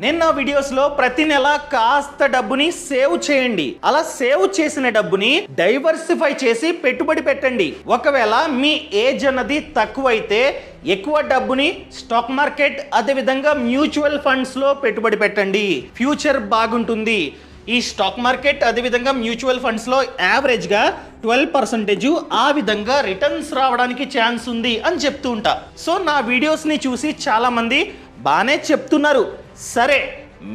నేను నా వీడియోస్లో ప్రతి నెల కాస్త డబ్బుని సేవ్ చేయండి. అలా సేవ్ చేసిన డబ్బుని డైవర్సిఫై చేసి పెట్టుబడి పెట్టండి. ఒకవేళ మీ ఏజ్ అన్నది తక్కువైతే ఎక్కువ డబ్బుని స్టాక్ మార్కెట్ అదేవిధంగా మ్యూచువల్ ఫండ్స్లో పెట్టుబడి పెట్టండి. ఫ్యూచర్ బాగుంటుంది. ఈ స్టాక్ మార్కెట్ అదేవిధంగా మ్యూచువల్ ఫండ్స్లో యావరేజ్గా 12% ఆ విధంగా రిటర్న్స్ రావడానికి ఛాన్స్ ఉంది అని చెప్తూ ఉంటా. సో నా వీడియోస్ని చూసి చాలామంది బాగానే చెప్తున్నారు, సరే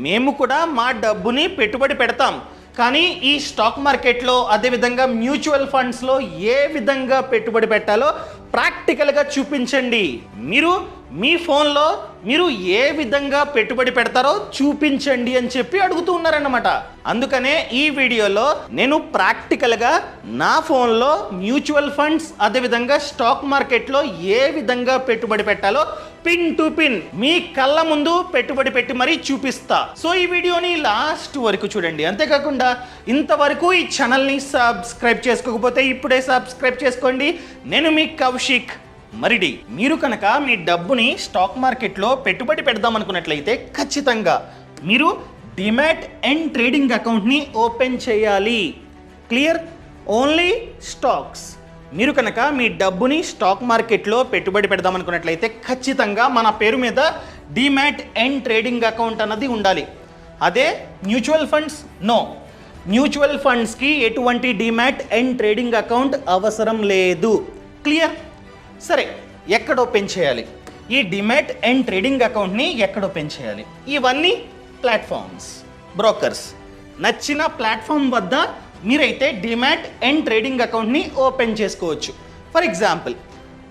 మేము కూడా మా డబ్బుని పెట్టుబడి పెడతాం, కానీ ఈ స్టాక్ మార్కెట్లో అదేవిధంగా మ్యూచువల్ ఫండ్స్లో ఏ విధంగా పెట్టుబడి పెట్టాలో ప్రాక్టికల్గా చూపించండి. మీరు మీ ఫోన్లో మీరు ఏ విధంగా పెట్టుబడి పెడతారో చూపించండి అని చెప్పి అడుగుతూ ఉన్నారన్నమాట. అందుకనే ఈ వీడియోలో నేను ప్రాక్టికల్గా నా ఫోన్లో మ్యూచువల్ ఫండ్స్ అదేవిధంగా స్టాక్ మార్కెట్లో ఏ విధంగా పెట్టుబడి పెట్టాలో పిన్ టు పిన్ మీ కళ్ళ ముందు పెట్టుబడి పెట్టి మరీ చూపిస్తా. సో ఈ వీడియోని లాస్ట్ వరకు చూడండి. అంతేకాకుండా ఇంతవరకు ఈ ఛానల్ని సబ్స్క్రైబ్ చేసుకోకపోతే ఇప్పుడే సబ్స్క్రైబ్ చేసుకోండి. నేను మీ కౌశిక్ మరిడి. మీరు కనుక మీ డబ్బుని స్టాక్ మార్కెట్లో పెట్టుబడి పెడదాం అనుకున్నట్లయితే ఖచ్చితంగా మీరు డిమాట్ అండ్ ట్రేడింగ్ అకౌంట్ని ఓపెన్ చేయాలి. క్లియర్? Only stocks. మీరు కనుక మీ డబ్బుని స్టాక్ మార్కెట్లో పెట్టుబడి పెడదాం అనుకున్నట్లయితే ఖచ్చితంగా మన పేరు మీద డిమాట్ అండ్ ట్రేడింగ్ అకౌంట్ అన్నది ఉండాలి. అదే మ్యూచువల్ ఫండ్స్ నో. మ్యూచువల్ ఫండ్స్కి ఎటువంటి డిమాట్ అండ్ ట్రేడింగ్ అకౌంట్ అవసరం లేదు. క్లియర్? సరే, ఎక్కడ ఓపెన్ చేయాలి? ఈ డిమాట్ అండ్ ట్రేడింగ్ అకౌంట్ని ఎక్కడ ఓపెన్ చేయాలి? ఇవన్నీ ప్లాట్ఫామ్స్, బ్రోకర్స్. నచ్చిన ప్లాట్ఫామ్ వద్ద మీరైతే డిమాట్ అండ్ ట్రేడింగ్ అకౌంట్ని ఓపెన్ చేసుకోవచ్చు. ఫర్ ఎగ్జాంపుల్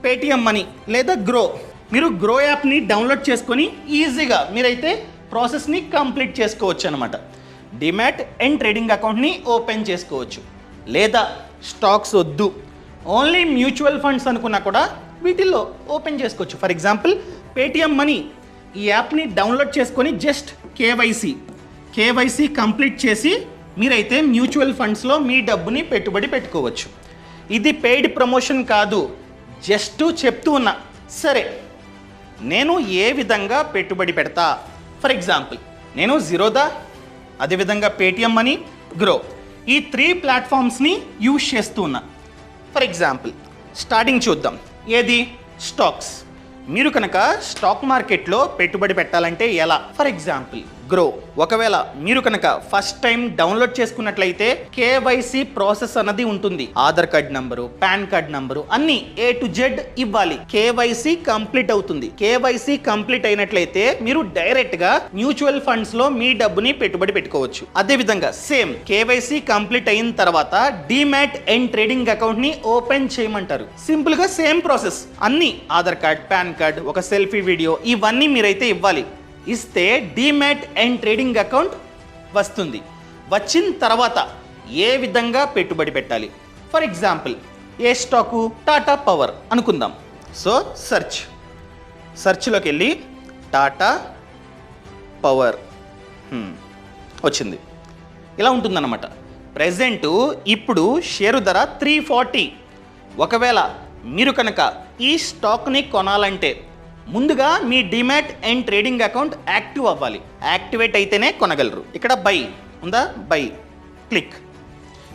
పేటిఎం మనీ లేదా గ్రో. మీరు గ్రో యాప్ని డౌన్లోడ్ చేసుకొని ఈజీగా మీరైతే ప్రాసెస్ని కంప్లీట్ చేసుకోవచ్చు అనమాట. డిమాట్ అండ్ ట్రేడింగ్ అకౌంట్ని ఓపెన్ చేసుకోవచ్చు. లేదా స్టాక్స్ వద్దు, ఓన్లీ మ్యూచువల్ ఫండ్స్ అనుకున్నా కూడా వీటిల్లో ఓపెన్ చేసుకోవచ్చు. ఫర్ ఎగ్జాంపుల్ పేటిఎం మనీ ఈ యాప్ని డౌన్లోడ్ చేసుకొని జస్ట్ కేవైసీ కంప్లీట్ చేసి మీరైతే మ్యూచువల్ ఫండ్స్లో మీ డబ్బుని పెట్టుబడి పెట్టుకోవచ్చు. ఇది పెయిడ్ ప్రమోషన్ కాదు, జస్ట్ చెప్తూ ఉన్నా. సరే, నేను ఏ విధంగా పెట్టుబడి పెడతా? ఫర్ ఎగ్జాంపుల్ నేను జిరోదా అదేవిధంగా పేటిఎం మనీ, గ్రో ఈ 3 ప్లాట్ఫామ్స్ని యూజ్ చేస్తూ ఉన్నా. ఫర్ ఎగ్జాంపుల్ స్టార్టింగ్ చూద్దాం. ఏది? స్టాక్స్. మీరు కనుక స్టాక్ మార్కెట్లో పెట్టుబడి పెట్టాలంటే ఎలా? For example grow. ఒకవేళ మీరు కనుక ఫస్ట్ టైం డౌన్లోడ్ చేసుకున్నట్లయితే కేవైసీ ప్రాసెస్ అన్నది ఉంటుంది. Aadhaar card number, pan card number అన్ని A to Z ఇవ్వాలి. కేవైసీ కంప్లీట్ అవుతుంది. కేవైసీ కంప్లీట్ అయినట్లయితే మీరు డైరెక్ట్ గా మ్యూచువల్ ఫండ్స్ లో మీ డబ్బుని పెట్టుబడి పెట్టుకోవచ్చు. అదే విధంగా సేమ్ కేవైసీ కంప్లీట్ అయిన తర్వాత డిమాట్ అండ్ ట్రేడింగ్ అకౌంట్ ని ఓపెన్ చేయమంటారు. సింపుల్ గా సేమ్ ప్రాసెస్. అన్ని ఆధార్ కార్డ్, పాన్ కార్డ్, ఒక సెల్ఫీ వీడియో ఇవన్నీ మీరైతే ఇవ్వాలి. ఇస్తే డిమాట్ అండ్ ట్రేడింగ్ అకౌంట్ వస్తుంది. వచ్చిన తర్వాత ఏ విధంగా పెట్టుబడి పెట్టాలి? For example A stock? Tata power అనుకుందాం. సో సర్చ్లోకి వెళ్ళి టాటా పవర్ వచ్చింది. ఇలా ఉంటుందన్నమాట. ప్రెజెంట్ ఇప్పుడు షేరు ధర 340. ఒకవేళ మీరు కనుక ఈ స్టాక్ని కొనాలంటే ముందుగా మీ demat and trading account active అవ్వాలి. యాక్టివేట్ అయితేనే కొనగలరు. ఇక్కడ బై ఉందా? Buy click.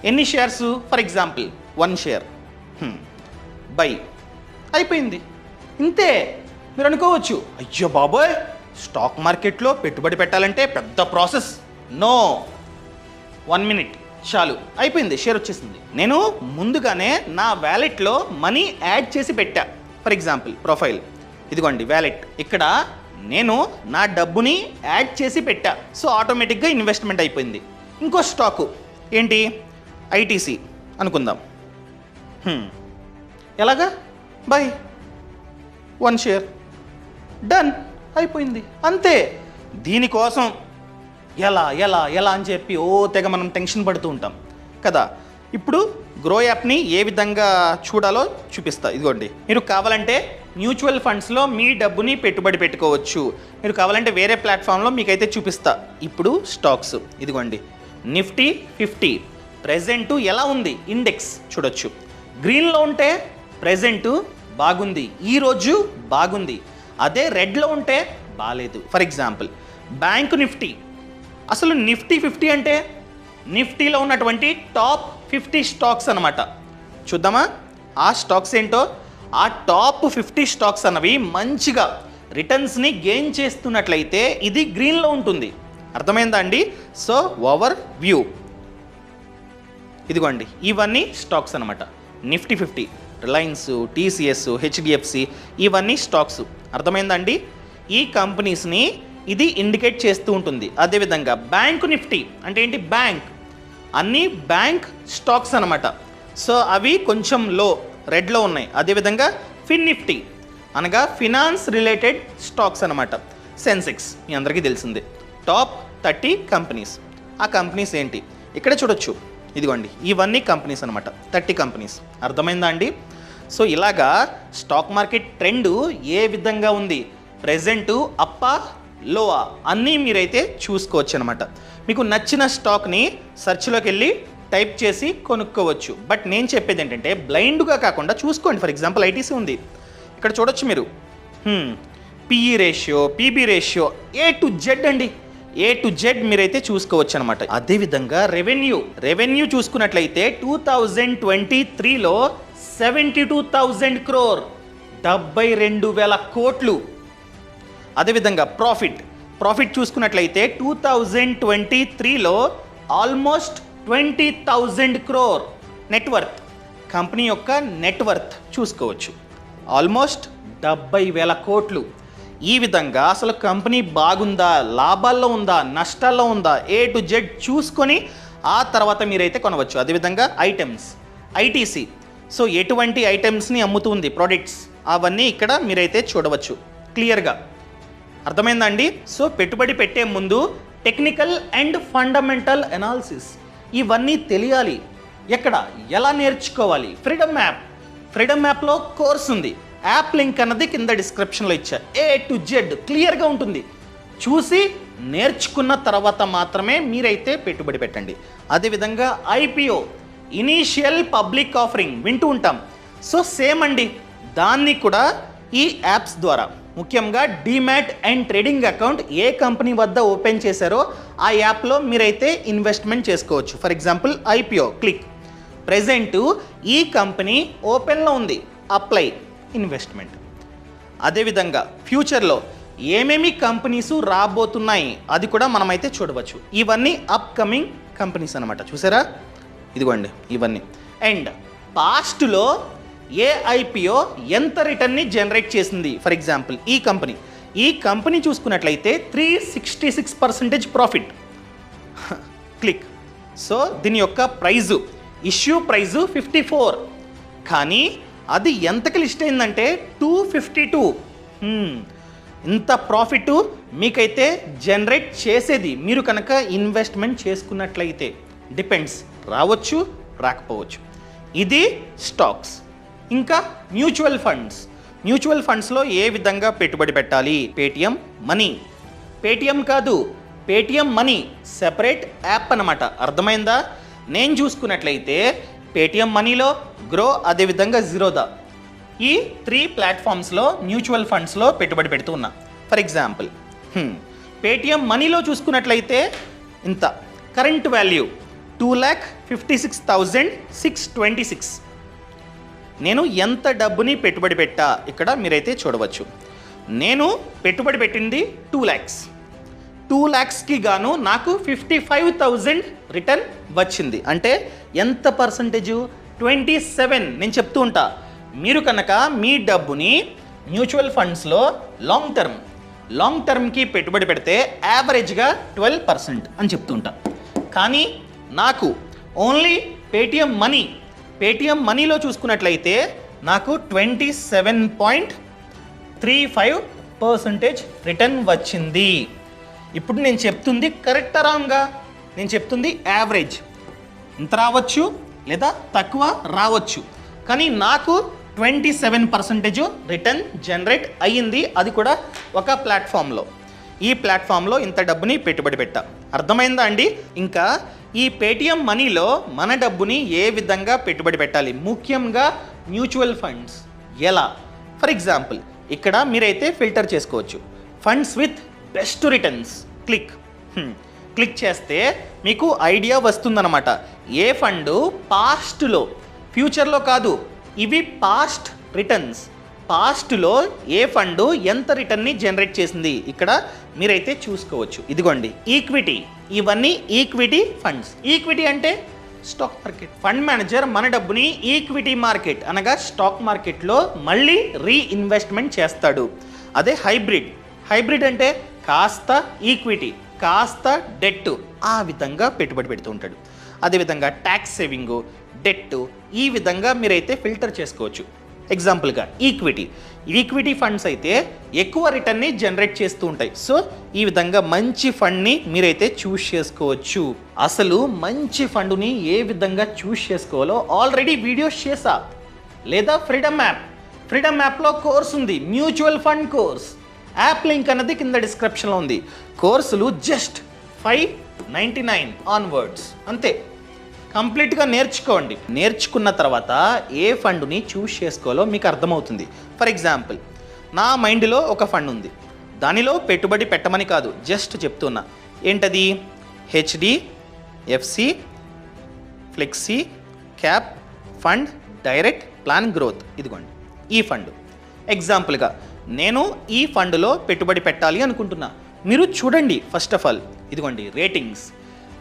ఎన్ని shares? For example 1 share. Buy అయిపోయింది. ఇంతే. మీరు అనుకోవచ్చు, అయ్యో బాబోయ్ స్టాక్ మార్కెట్లో పెట్టుబడి పెట్టాలంటే పెద్ద ప్రాసెస్. నో, 1 మినిట్ చాలు, అయిపోయింది, షేర్ వచ్చేసింది. నేను ముందుగానే నా వ్యాలెట్లో మనీ యాడ్ చేసి పెట్టా. ఫర్ ఎగ్జాంపుల్ ప్రొఫైల్, ఇదిగోండి వ్యాలెట్. ఇక్కడ నేను నా డబ్బుని యాడ్ చేసి పెట్టా. సో ఆటోమేటిక్గా ఇన్వెస్ట్మెంట్ అయిపోయింది. ఇంకో స్టాకు ఏంటి? ఐటీసీ అనుకుందాం. ఎలాగా? బై 1 షేర్, డన్, అయిపోయింది. అంతే. దీనికోసం ఎలా ఎలా ఎలా అని చెప్పి తెగ మనం టెన్షన్ పడుతూ ఉంటాం కదా. ఇప్పుడు గ్రో యాప్ని ఏ విధంగా చూడాలో చూపిస్తా. ఇదిగోండి, మీరు కావాలంటే మ్యూచువల్ ఫండ్స్లో మీ డబ్బుని పెట్టుబడి పెట్టుకోవచ్చు. మీరు కావాలంటే వేరే ప్లాట్ఫామ్లో మీకైతే చూపిస్తా. ఇప్పుడు స్టాక్స్ ఇదిగోండి, నిఫ్టీ 50 ప్రెజెంటు ఎలా ఉంది? ఇండెక్స్ చూడొచ్చు. గ్రీన్లో ఉంటే ప్రెజెంటు బాగుంది, ఈరోజు బాగుంది. అదే రెడ్లో ఉంటే బాగాలేదు. For example bank Nifty. అసలు నిఫ్టీ 50 అంటే నిఫ్టీలో ఉన్నటువంటి టాప్ 50 స్టాక్స్ అన్నమాట. చూద్దామా ఆ స్టాక్స్ ఏంటో. ఆ టాప్ 50 స్టాక్స్ అన్నవి మంచిగా రిటర్న్స్ని గెయిన్ చేస్తున్నట్లయితే ఇది గ్రీన్లో ఉంటుంది. అర్థమైందా అండి? సో ఓవర్ వ్యూ ఇదిగోండి, ఇవన్నీ స్టాక్స్ అనమాట. నిఫ్టీ 50, రిలయన్స్, టీసీఎస్, హెచ్డిఎఫ్సి, ఇవన్నీ స్టాక్స్. అర్థమైందండి? ఈ కంపెనీస్ని ఇది ఇండికేట్ చేస్తూ ఉంటుంది. అదేవిధంగా బ్యాంక్ నిఫ్టీ అంటే ఏంటి? బ్యాంక్, అన్నీ బ్యాంక్ స్టాక్స్ అనమాట. సో అవి కొంచెం లో, రెడ్లో ఉన్నాయి. అదేవిధంగా ఫిన్ నిఫ్టీ అనగా ఫినాన్స్ రిలేటెడ్ స్టాక్స్ అనమాట. సెన్సెక్స్ మీ అందరికీ తెలిసిందే. Top 30 companies. ఆ కంపెనీస్ ఏంటి ఇక్కడ చూడొచ్చు. ఇదిగోండి, ఇవన్నీ కంపెనీస్ అనమాట, 30 కంపెనీస్. అర్థమైందా అండి? సో ఇలాగా స్టాక్ మార్కెట్ ట్రెండ్ ఏ విధంగా ఉంది, ప్రెజెంటు అప్పా లోవా అన్నీ మీరైతే చూసుకోవచ్చు అనమాట. మీకు నచ్చిన స్టాక్ని సెర్చ్లోకి వెళ్ళి టైప్ చేసి కొనుక్కోవచ్చు. బట్ నేను చెప్పేది ఏంటంటే బ్లైండ్గా కాకుండా చూసుకోండి. ఫర్ ఎగ్జాంపుల్ ఐటీసీ ఉంది, ఇక్కడ చూడొచ్చు మీరు. PE ratio, PB ratio, A to Z అండి, A to Z మీరైతే చూసుకోవచ్చు అనమాట. అదేవిధంగా రెవెన్యూ చూసుకున్నట్లయితే 2023లో 72,000 crore, 72,000 కోట్లు. అదేవిధంగా ప్రాఫిట్ చూసుకున్నట్లయితే 2023లో ఆల్మోస్ట్ 20,000 crore. నెట్వర్త్, కంపెనీ యొక్క నెట్వర్త్ చూసుకోవచ్చు, ఆల్మోస్ట్ 70,000 కోట్లు. ఈ విధంగా అసలు కంపెనీ బాగుందా, లాభాల్లో ఉందా, నష్టాల్లో ఉందా, A to Z చూసుకొని ఆ తర్వాత మీరైతే కొనవచ్చు. అదేవిధంగా ఐటమ్స్, ఐటీసీ, సో ఎటువంటి ఐటమ్స్ని అమ్ముతుంది, ప్రోడక్ట్స్, అవన్నీ ఇక్కడ మీరైతే చూడవచ్చు క్లియర్గా. అర్థమైందండి? సో పెట్టుబడి పెట్టే ముందు టెక్నికల్ అండ్ ఫండమెంటల్ అనాలిసిస్ ఇవన్నీ తెలియాలి. ఎక్కడ, ఎలా నేర్చుకోవాలి? ఫ్రీడమ్ యాప్లో కోర్స్ ఉంది. యాప్ లింక్ అన్నది కింద డిస్క్రిప్షన్లో ఇచ్చా. A to Z క్లియర్గా ఉంటుంది. చూసి నేర్చుకున్న తర్వాత మాత్రమే మీరైతే పెట్టుబడి పెట్టండి. అదేవిధంగా IPO, ఇనీషియల్ పబ్లిక్ ఆఫరింగ్ వింటూ ఉంటాం. సో సేమ్ అండి, దాన్ని కూడా ఈ యాప్స్ ద్వారా, ముఖ్యంగా demat and trading account A company వద్ద ఓపెన్ చేశారో ఆ యాప్లో మీరైతే ఇన్వెస్ట్మెంట్ చేసుకోవచ్చు. For example IPO click, present ఈ కంపెనీ ఓపెన్లో ఉంది, అప్లై, ఇన్వెస్ట్మెంట్. అదేవిధంగా ఫ్యూచర్లో ఏమేమి కంపెనీస్ రాబోతున్నాయి అది కూడా మనమైతే చూడవచ్చు. ఇవన్నీ అప్కమింగ్ కంపెనీస్ అనమాట. చూసారా, ఇదిగోండి ఇవన్నీ. అండ్ పాస్ట్లో ఏ IPO ఎంత రిటర్న్ని జనరేట్ చేసింది. ఫర్ ఎగ్జాంపుల్ ఈ కంపెనీ చూసుకున్నట్లయితే 366% ప్రాఫిట్. క్లిక్. సో దీని యొక్క ప్రైజు, ఇష్యూ ప్రైజు 54, కానీ అది ఎంతకి లిస్ట్ అయిందంటే 252. ఇంత ప్రాఫిట్ మీకైతే జనరేట్ చేసేది మీరు కనుక ఇన్వెస్ట్మెంట్ చేసుకున్నట్లయితే. డిపెండ్స్, రావచ్చు రాకపోవచ్చు. ఇది స్టాక్స్. ఇంకా మ్యూచువల్ ఫండ్స్లో ఏ విధంగా పెట్టుబడి పెట్టాలి? పేటిఎం మనీ, పేటిఎం కాదు, పేటిఎం మనీ సెపరేట్ యాప్ అన్నమాట. అర్థమైందా? నేను చూసుకున్నట్లయితే పేటిఎం మనీలో, గ్రో, అదేవిధంగా జీరోదా, ఈ 3 ప్లాట్ఫామ్స్లో మ్యూచువల్ ఫండ్స్లో పెట్టుబడి పెడుతూ ఉన్నా. ఫర్ ఎగ్జాంపుల్ పేటిఎం మనీలో చూసుకున్నట్లయితే ఇంత కరెంట్ వాల్యూ 2,56,626. నేను ఎంత డబ్బుని పెట్టుబడి పెట్టా ఇక్కడ మీరైతే చూడవచ్చు. నేను పెట్టుబడి పెట్టింది 2 lakhs. 2 lakhsకి గాను నాకు 55,000 రిటర్న్ వచ్చింది. అంటే ఎంత పర్సంటేజు? 27. నేను చెప్తూ ఉంటా, మీరు కనుక మీ డబ్బుని మ్యూచువల్ ఫండ్స్లో లాంగ్ టర్మ్కి పెట్టుబడి పెడితే యావరేజ్గా 12% అని చెప్తూ ఉంటా. కానీ నాకు ఓన్లీ పేటిఎం మనీలో చూసుకున్నట్లయితే నాకు 27.35% రిటర్న్ వచ్చింది. ఇప్పుడు నేను చెప్తుంది కరెక్టా రాంగా? నేను చెప్తుంది యావరేజ్. ఇంత రావచ్చు లేదా తక్కువ రావచ్చు, కానీ నాకు 27% రిటర్న్ జనరేట్ అయ్యింది. అది కూడా ఒక ప్లాట్ఫామ్లో. ఈ ప్లాట్ఫామ్లో ఇంత డబ్బుని పెట్టుబడి పెట్టా. అర్థమైందా అండి? ఇంకా ఈ పేటిఎం మనీలో మన డబ్బుని ఏ విధంగా పెట్టుబడి పెట్టాలి, ముఖ్యంగా మ్యూచువల్ ఫండ్స్ ఎలా? ఫర్ ఎగ్జాంపుల్ ఇక్కడ మీరైతే ఫిల్టర్ చేసుకోవచ్చు. Funds with best returns click చేస్తే మీకు ఐడియా వస్తుందన్నమాట. ఏ ఫండ్ పాస్ట్లో, ఫ్యూచర్లో కాదు, ఇవి పాస్ట్ రిటర్న్స్. పాస్ట్లో ఏ ఫండ్ ఎంత రిటర్న్ని జనరేట్ చేసింది ఇక్కడ మీరైతే చూసుకోవచ్చు. ఇదిగోండి ఈక్విటీ, ఇవన్నీ ఈక్విటీ ఫండ్స్. ఈక్విటీ అంటే స్టాక్ మార్కెట్. ఫండ్ మేనేజర్ మన డబ్బుని ఈక్విటీ మార్కెట్ అనగా స్టాక్ మార్కెట్లో మళ్ళీ రీఇన్వెస్ట్మెంట్ చేస్తాడు. అదే హైబ్రిడ్ అంటే కాస్త ఈక్విటీ కాస్త డెట్, ఆ విధంగా పెట్టుబడి పెడుతూ ఉంటాడు. అదేవిధంగా ట్యాక్స్ సేవింగ్, డెట్, ఈ విధంగా మీరైతే ఫిల్టర్ చేసుకోవచ్చు. ఎగ్జాంపుల్గా ఈక్విటీ ఫండ్స్ అయితే ఎక్కువ రిటర్న్ని జనరేట్ చేస్తూ ఉంటాయి. సో ఈ విధంగా మంచి ఫండ్ని మీరైతే చూస్ చేసుకోవచ్చు. అసలు మంచి ఫండ్ని ఏ విధంగా చూస్ చేసుకోవాలో ఆల్రెడీ వీడియోస్ చేసా. లేదా ఫ్రీడమ్ యాప్లో కోర్స్ ఉంది, mutual fund course. App link అన్నది కింద డిస్క్రిప్షన్లో ఉంది. కోర్సులు జస్ట్ $599 ఆన్వర్డ్స్, అంతే. కంప్లీట్గా నేర్చుకోండి. నేర్చుకున్న తర్వాత ఏ ఫండ్ని చూస్ చేసుకోవాలో మీకు అర్థమవుతుంది. ఫర్ ఎగ్జాంపుల్, నా మైండ్లో ఒక ఫండ్ ఉంది, దానిలో పెట్టుబడి పెట్టమని కాదు, జస్ట్ చెప్తున్నా. ఏంటది? HDFC flexi cap fund direct plan growth. ఇదిగోండి ఈ ఫండ్. ఎగ్జాంపుల్గా నేను ఈ ఫండ్లో పెట్టుబడి పెట్టాలి అనుకుంటున్నా. మీరు చూడండి. ఫస్ట్ ఆఫ్ ఆల్ ఇదిగోండి రేటింగ్స్.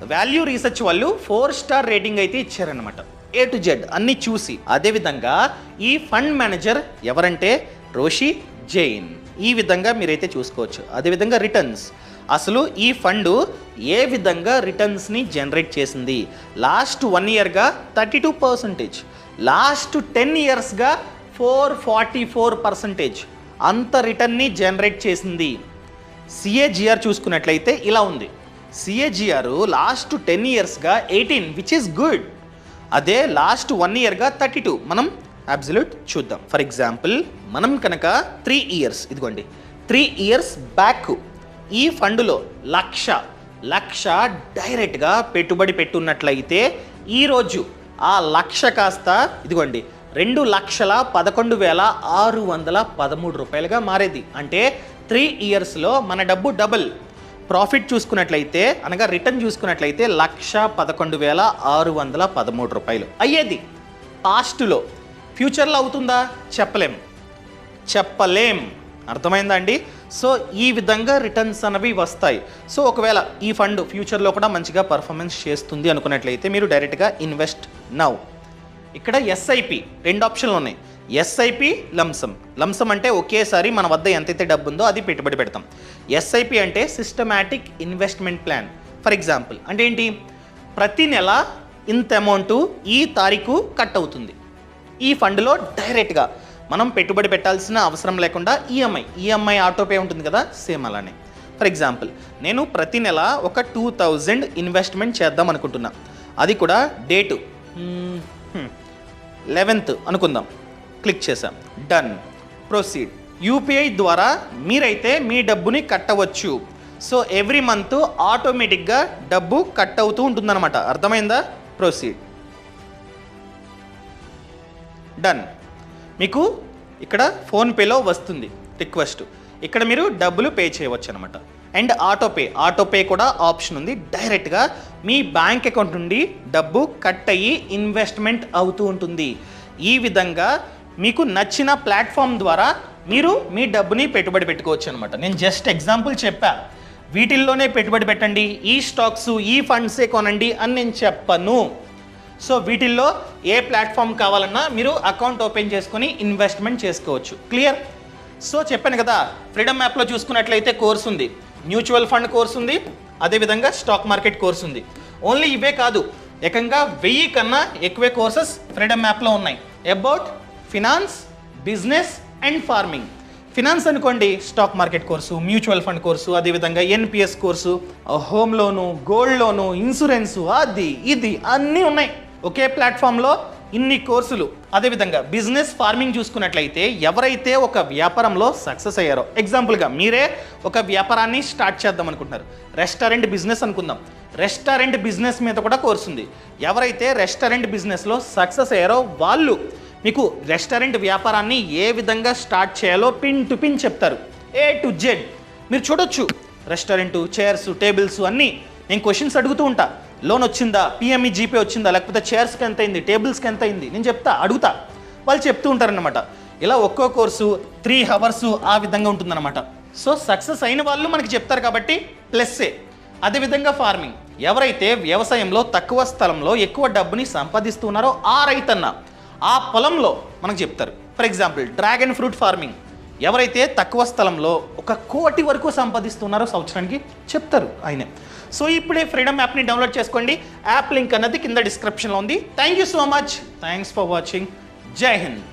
వాల్యూ రీసెర్చ్ వాళ్ళు 4 స్టార్ రేటింగ్ అయితే ఇచ్చారనమాట, A to Z అన్నీ చూసి. అదేవిధంగా ఈ ఫండ్ మేనేజర్ ఎవరంటే రోషి జైన్. ఈ విధంగా మీరైతే చూసుకోవచ్చు. అదేవిధంగా రిటర్న్స్, అసలు ఈ ఫండ్ ఏ విధంగా రిటర్న్స్ని జనరేట్ చేసింది. లాస్ట్ 1 ఇయర్గా 32%, లాస్ట్ 10 ఇయర్స్గా 444%, అంత రిటర్న్ని జనరేట్ చేసింది. CAGR చూసుకున్నట్లయితే ఇలా ఉంది. CAGR లాస్ట్ 10 ఇయర్స్గా 18, విచ్ ఈస్ గుడ్. అదే లాస్ట్ 1 ఇయర్గా 32. మనం అబ్సల్యూట్ చూద్దాం. ఫర్ ఎగ్జాంపుల్ మనం కనుక 3 ఇయర్స్, ఇదిగోండి 3 ఇయర్స్ బ్యాక్ ఈ ఫండ్లో లక్ష డైరెక్ట్గా పెట్టుబడి పెట్టున్నట్లయితే ఈరోజు ఆ లక్ష కాస్త ఇదిగోండి 2,11,613 రూపాయలుగా మారేది. అంటే 3 ఇయర్స్లో మన డబ్బు డబుల్. ప్రాఫిట్ చూసుకున్నట్లయితే అనగా రిటర్న్ చూసుకున్నట్లయితే 1,11,613 రూపాయలు అయ్యేది పాస్ట్లో. ఫ్యూచర్లో అవుతుందా? చెప్పలేం. అర్థమైందా అండి? సో ఈ విధంగా రిటర్న్స్ అనేవి వస్తాయి. సో ఒకవేళ ఈ ఫండ్ ఫ్యూచర్లో కూడా మంచిగా పర్ఫార్మెన్స్ చేస్తుంది అనుకున్నట్లయితే మీరు డైరెక్ట్గా ఇన్వెస్ట్ నౌ. ఇక్కడ SIP 2 ఆప్షన్లు ఉన్నాయి. SIP లంసమ్ అంటే ఒకేసారి మన వద్ద ఎంతైతే డబ్బు ఉందో అది పెట్టుబడి పెడతాం. SIP అంటే systematic investment plan. For example అంటే ఏంటి? ప్రతి నెల ఇంత అమౌంట్ ఈ తారీఖు కట్ అవుతుంది. ఈ ఫండ్లో డైరెక్ట్గా మనం పెట్టుబడి పెట్టాల్సిన అవసరం లేకుండా ఈఎంఐ ఆటోపే ఉంటుంది కదా, సేమ్ అలానే. ఫర్ ఎగ్జాంపుల్ నేను ప్రతి నెల ఒక 2000 ఇన్వెస్ట్మెంట్ చేద్దాం అనుకుంటున్నా. అది కూడా డేటు 11th అనుకుందాం. క్లిక్ చేసాం, డన్, ప్రొసీడ్. UPI ద్వారా మీరైతే మీ డబ్బుని కట్టవచ్చు. సో ఎవ్రీ మంత్ ఆటోమేటిక్గా డబ్బు కట్ అవుతూ ఉంటుందన్నమాట. అర్థమైందా? Proceed, done. మీకు ఇక్కడ ఫోన్పేలో వస్తుంది రిక్వెస్ట్. ఇక్కడ మీరు డబ్బులు పే చేయవచ్చు అనమాట. అండ్ ఆటోపే కూడా ఆప్షన్ ఉంది. డైరెక్ట్గా మీ బ్యాంక్ అకౌంట్ నుండి డబ్బు కట్ అయ్యి ఇన్వెస్ట్మెంట్ అవుతూ ఉంటుంది. ఈ విధంగా మీకు నచ్చిన ప్లాట్ఫామ్ ద్వారా మీరు మీ డబ్బుని పెట్టుబడి పెట్టుకోవచ్చు అనమాట. నేను జస్ట్ ఎగ్జాంపుల్ చెప్పా, వీటిల్లోనే పెట్టుబడి పెట్టండి, ఈ స్టాక్స్ ఈ ఫండ్సే కొనండి అని నేను చెప్పను. సో వీటిల్లో ఏ ప్లాట్ఫామ్ కావాలన్నా మీరు అకౌంట్ ఓపెన్ చేసుకొని ఇన్వెస్ట్మెంట్ చేసుకోవచ్చు. క్లియర్? సో చెప్పాను కదా, ఫ్రీడమ్ యాప్లో చూసుకున్నట్లయితే కోర్స్ ఉంది, మ్యూచువల్ ఫండ్ కోర్స్ ఉంది, అదేవిధంగా స్టాక్ మార్కెట్ కోర్స్ ఉంది. ఓన్లీ ఇవే కాదు, ఏకంగా 1000 కన్నా ఎక్కువే కోర్సెస్ ఫ్రీడమ్ యాప్లో ఉన్నాయి. About finance, business and farming. Finance అనుకోండి, stock market course, mutual fund course, అదేవిధంగా NPS course, home loan, gold loan, insurance, అది ఇది అన్నీ ఉన్నాయి ఒకే ప్లాట్ఫామ్లో, ఇన్ని కోర్సులు. అదేవిధంగా బిజినెస్, ఫార్మింగ్ చూసుకున్నట్లయితే ఎవరైతే ఒక వ్యాపారంలో సక్సెస్ అయ్యారో, ఎగ్జాంపుల్గా మీరే ఒక వ్యాపారాన్ని స్టార్ట్ చేద్దాం అనుకుంటున్నారు, రెస్టారెంట్ బిజినెస్ అనుకుందాం, రెస్టారెంట్ బిజినెస్ మీద కూడా కోర్సు ఉంది. ఎవరైతే రెస్టారెంట్ బిజినెస్లో సక్సెస్ అయ్యారో వాళ్ళు మీకు రెస్టారెంట్ వ్యాపారాన్ని ఏ విధంగా స్టార్ట్ చేయాలో పిన్ టు పిన్ చెప్తారు, A to Z. మీరు చూడొచ్చు రెస్టారెంట్, చైర్స్, టేబుల్స్ అన్నీ నేను క్వశ్చన్స్ అడుగుతూ ఉంటా. లోన్ వచ్చిందా, పిఎంఈ జీపే వచ్చిందా, లేకపోతే చైర్స్కి ఎంత అయింది, టేబుల్స్కి ఎంత అయింది, నేను అడుగుతా. వాళ్ళు చెప్తూ ఉంటారనమాట. ఇలా ఒక్కో కోర్సు 3 hours ఆ విధంగా ఉంటుందన్నమాట. సో సక్సెస్ అయిన వాళ్ళు మనకి చెప్తారు కాబట్టి ప్లస్సే. అదేవిధంగా ఫార్మింగ్, ఎవరైతే వ్యవసాయంలో తక్కువ స్థలంలో ఎక్కువ డబ్బుని సంపాదిస్తున్నారో ఆ రైతన్న ఆ పొలంలో మనకు చెప్తారు. For example dragon fruit farming, ఎవరైతే తక్కువ స్థలంలో 1 కోటి వరకు సంపాదిస్తున్నారో సంవత్సరానికి చెప్తారు ఆయనే. సో ఇప్పుడే ఫ్రీడమ్ యాప్ని డౌన్లోడ్ చేసుకోండి. యాప్ లింక్ అన్నది కింద డిస్క్రిప్షన్లో ఉంది. Thank you so much. Thanks for watching. జై హింద్.